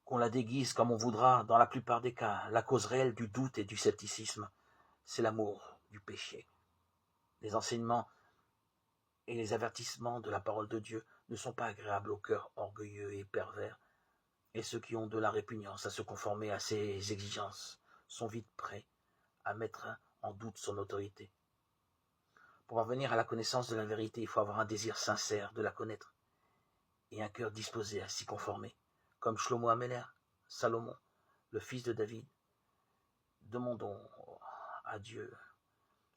qu'on la déguise comme on voudra, dans la plupart des cas, la cause réelle du doute et du scepticisme, c'est l'amour du péché. Les enseignements et les avertissements de la parole de Dieu ne sont pas agréables au cœur orgueilleux et pervers, et ceux qui ont de la répugnance à se conformer à ses exigences sont vite prêts à mettre en doute son autorité. Pour parvenir à la connaissance de la vérité, il faut avoir un désir sincère de la connaître et un cœur disposé à s'y conformer. Comme Shlomo Améler, Salomon, le fils de David, demandons à Dieu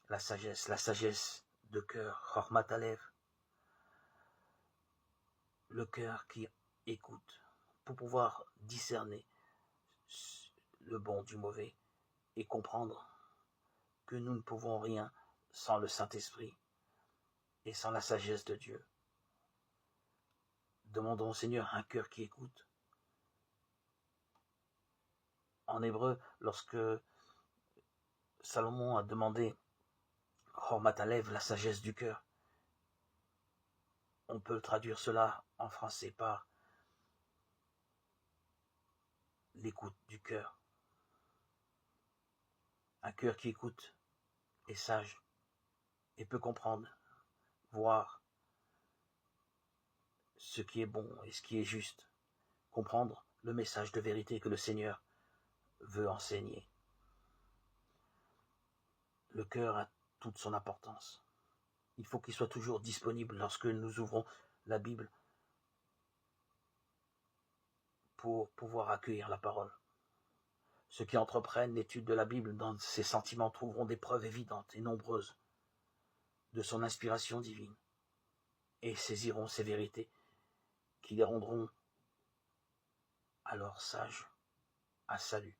la sagesse de cœur, Chormat Alev, le cœur qui écoute, pour pouvoir discerner le bon du mauvais et comprendre que nous ne pouvons rien sans le Saint-Esprit et sans la sagesse de Dieu. Demandons au Seigneur un cœur qui écoute. En hébreu, lorsque Salomon a demandé Chormat Alev, la sagesse du cœur, on peut traduire cela en français par l'écoute du cœur. Un cœur qui écoute est sage et peut comprendre, voir ce qui est bon et ce qui est juste, comprendre le message de vérité que le Seigneur veut enseigner. Le cœur a toute son importance. Il faut qu'il soit toujours disponible lorsque nous ouvrons la Bible pour pouvoir accueillir la parole. Ceux qui entreprennent l'étude de la Bible dans ses sentiments trouveront des preuves évidentes et nombreuses de son inspiration divine et saisiront ces vérités qui les rendront alors sages à salut.